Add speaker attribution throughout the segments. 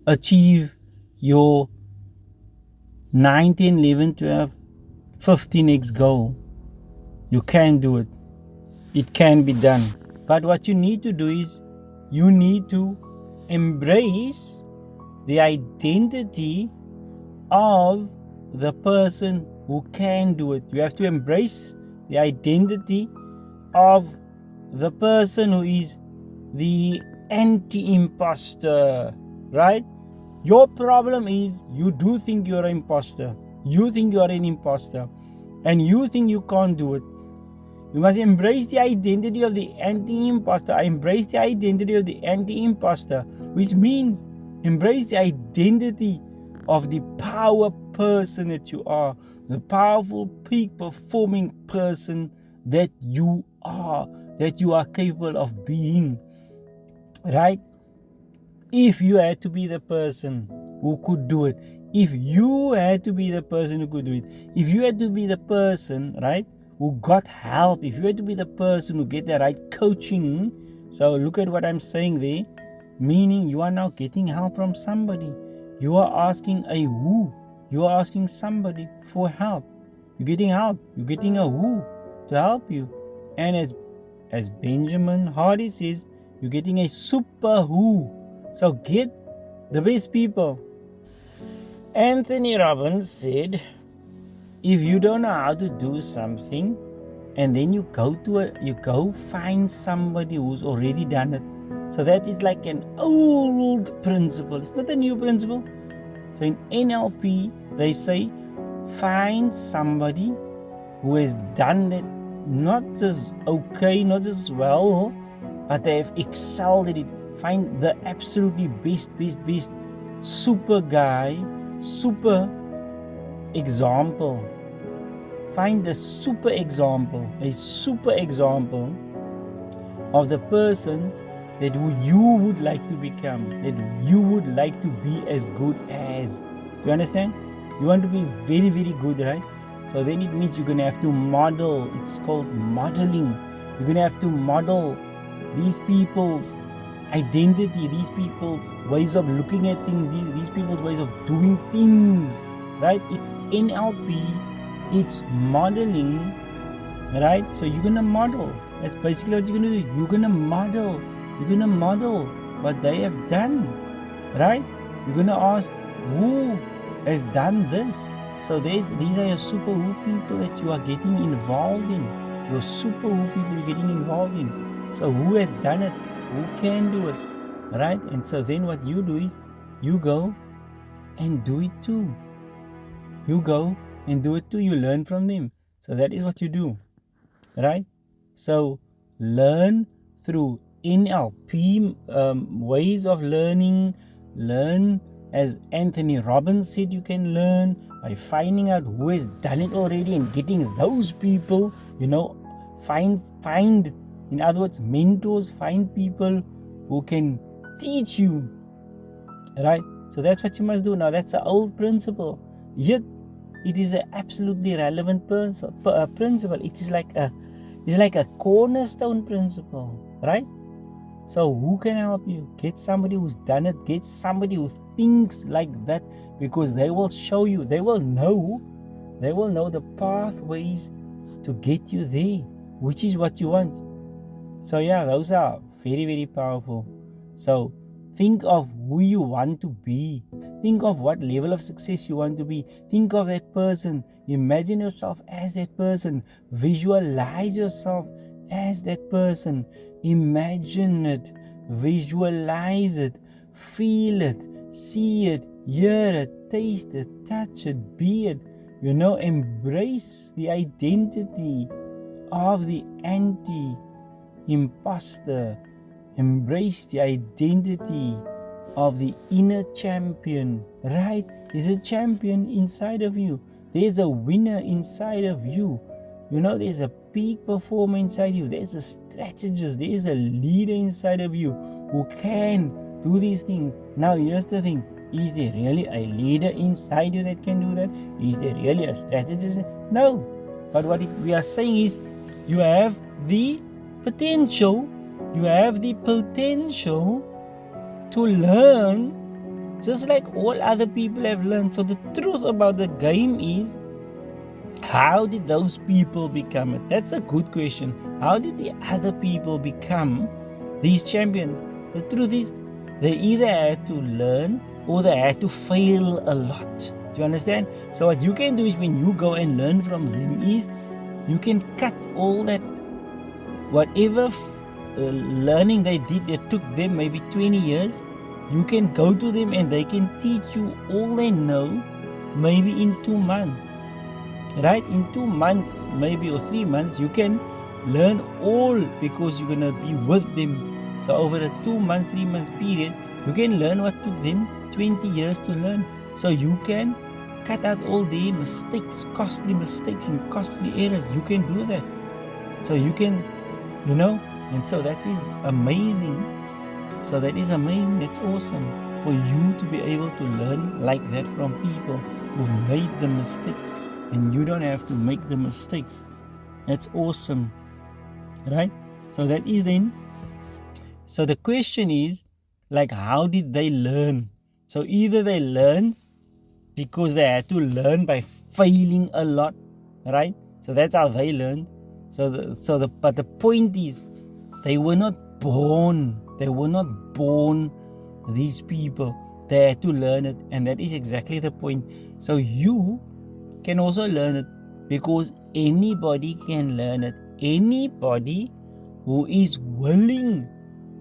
Speaker 1: achieve your 9, 10, 11, 12, 15x goal. You can do it. It can be done. But what you need to do is you need to embrace the identity of the person who can do it. You have to embrace the identity of the person who is the anti-imposter, right? Your problem is you do think you're an imposter. You think you're an imposter and you think you can't do it. You must embrace the identity of the anti-imposter. I embrace the identity of the anti-imposter, which means embrace the identity of the power person that you are, the powerful, peak performing person that you are capable of being, right? If you had to be the person who could do it, if you had to be the person who could do it, if you had to be the person, right, who got help, if you had to be the person who get the right coaching, so look at what I'm saying there, meaning you are now getting help from somebody. You are asking a who. You are asking somebody for help. You're getting help. You're getting a who to help you. And as Benjamin Hardy says, you're getting a super who. So get the best people. Anthony Robbins said, if you don't know how to do something, and then you go find somebody who's already done it. So that is like an old principle. It's not a new principle. So in NLP, they say, find somebody who has done it not just okay, not just well, but they have excelled at it. Find the absolutely best super guy, super example. Find the super example, a super example of the person that you would like to become, that you would like to be as good as. Do you understand? You want to be very, very good, right? So then it means you're going to have to model. It's called modeling. You're going to have to model these people's identity, these people's ways of looking at things, these people's ways of doing things, right? It's NLP, it's modeling, right? So you're going to model. That's basically what you're going to do. You're going to model. You're going to model what they have done, right? You're going to ask, who has done this? So these are your super who people that you are getting involved in. Your super who people you're getting involved in. So who has done it? Who can do it? Right? And so then what you do is you go and do it too. You go and do it too. You learn from them. So that is what you do. Right? So learn through NLP ways of learning. Learn, as Anthony Robbins said, you can learn by finding out who has done it already and getting those people, find, in other words, mentors, find people who can teach you, right? So that's what you must do. Now that's an old principle, yet it is an absolutely relevant principle. It is like a cornerstone principle, right? So who can help you? Get somebody who's done it. Get somebody who thinks like that, because they will show you. They will know the pathways to get you there, which is what you want. So yeah, those are very, very powerful. So think of who you want to be. Think of what level of success you want to be. Think of that person. Imagine yourself as that person. Visualize yourself as that person. Imagine it. Visualize it. Feel it. See it. Hear it. Taste it. Touch it. Be it. Embrace the identity of the anti-imposter. Embrace the identity of the inner champion, right? There's a champion inside of you. There's a winner inside of you. There's a peak performer inside you. There's a strategist. There's a leader inside of you who can do these things. Now, here's the thing. Is there really a leader inside you that can do that? Is there really a strategist? No. But what we are saying is you have the potential. You have the potential to learn just like all other people have learned. So the truth about the game is, how did those people become it? That's a good question. How did the other people become these champions? The truth is, they either had to learn or they had to fail a lot. Do you understand? So what you can do is, when you go and learn from them, is you can cut all that, whatever learning they did that took them maybe 20 years. You can go to them and they can teach you all they know maybe in 2 months. Right? In 2 months, maybe, or 3 months, you can learn all, because you're going to be with them. So over a 2-month, 3-month period, you can learn what took them 20 years to learn. So you can cut out all the mistakes, costly mistakes and costly errors. You can do that. So you can, and so that is amazing. So that is amazing. That's awesome for you to be able to learn like that from people who've made the mistakes. And you don't have to make the mistakes. That's awesome, right? So that is then. So the question is, like, how did they learn? So either they learned because they had to learn by failing a lot, right? So that's how they learned. But the point is, they were not born. They were not born, these people. They had to learn it, and that is exactly the point. So you can also learn it, because anybody can learn it. Anybody who is willing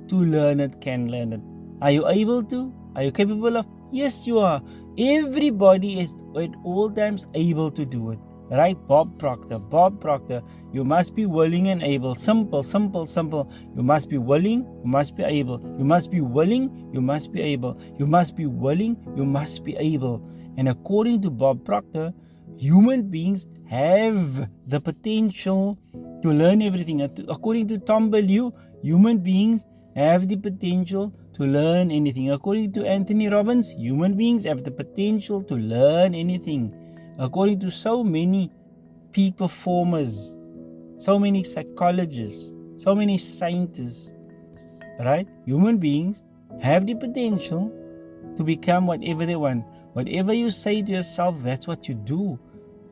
Speaker 1: to learn it can learn it. Are you able to? Are you capable of? Yes, you are. Everybody is at all times able to do it. Right? Bob Proctor, you must be willing and able. Simple. You must be willing, you must be able. You must be willing, you must be able. You must be willing, you must be able. And according to Bob Proctor, human beings have the potential to learn everything. According to Tom Bellew, human beings have the potential to learn anything. According to Anthony Robbins, human beings have the potential to learn anything. According to so many peak performers, so many psychologists, so many scientists, right? Human beings have the potential to become whatever they want. Whatever you say to yourself, that's what you do,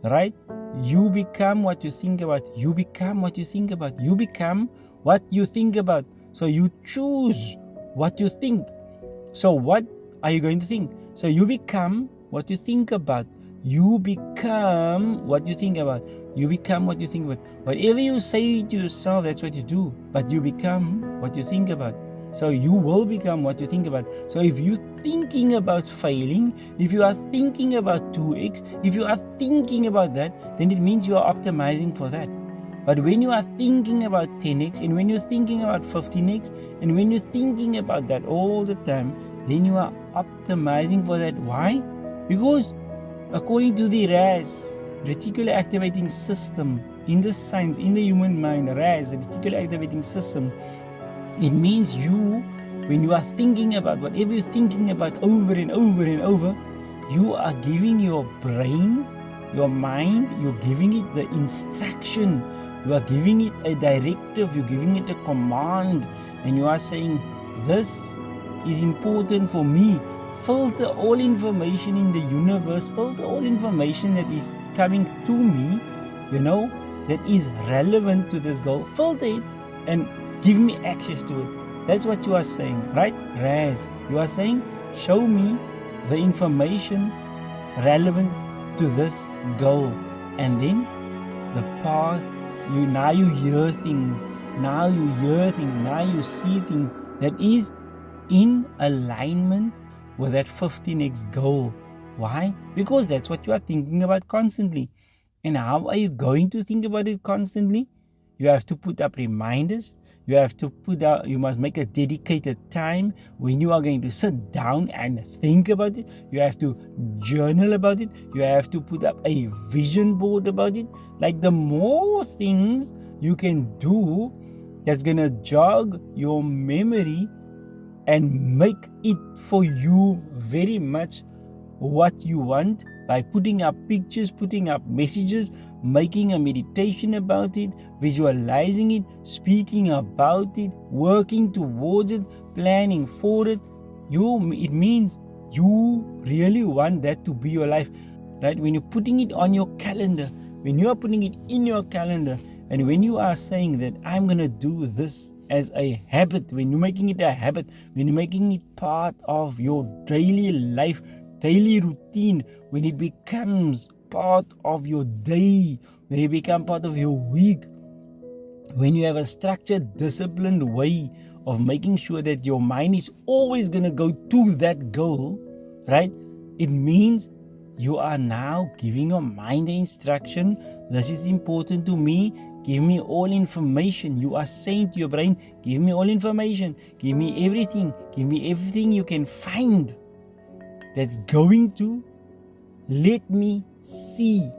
Speaker 1: right? You become what you think about. You become what you think about. You become what you think about. So you choose what you think. So what are you going to think? So you become what you think about. You become what you think about. You become what you think about. Whatever you say to yourself, that's what you do. But you become what you think about. So you will become what you think about. So if you're thinking about failing, if you are thinking about 2x, if you are thinking about that, then it means you are optimizing for that. But when you are thinking about 10x, and when you're thinking about 15x, and when you're thinking about that all the time, then you are optimizing for that. Why? Because according to the RAS, reticular activating system, in the science, in the human mind, RAS, reticular activating system, it means when you are thinking about whatever you're thinking about over and over and over, you are giving your brain, your mind, you're giving it the instruction, you are giving it a directive, you're giving it a command, and you are saying, this is important for me. Filter all information in the universe, filter all information that is coming to me, that is relevant to this goal, filter it and give me access to it. That's what you are saying, right? RAS. You are saying, show me the information relevant to this goal. And then the path, now you hear things, now you see things that is in alignment with that 15x goal. Why? Because that's what you are thinking about constantly. And how are you going to think about it constantly? You have to put up reminders. You must make a dedicated time when you are going to sit down and think about it. You have to journal about it. You have to put up a vision board about it. Like, the more things you can do that's going to jog your memory and make it for you very much what you want, by putting up pictures, putting up messages, making a meditation about it, visualizing it, speaking about it, working towards it, planning for it. It means you really want that to be your life, right? When you're putting it on your calendar, when you are putting it in your calendar, and when you are saying that I'm going to do this as a habit, when you're making it a habit, when you're making it part of your daily life, daily routine, when it becomes part of your day, when it becomes part of your week, when you have a structured, disciplined way of making sure that your mind is always going to go to that goal, right? It means you are now giving your mind the instruction, this is important to me, give me all information. You are saying to your brain, give me all information, give me everything you can find that's going to let me see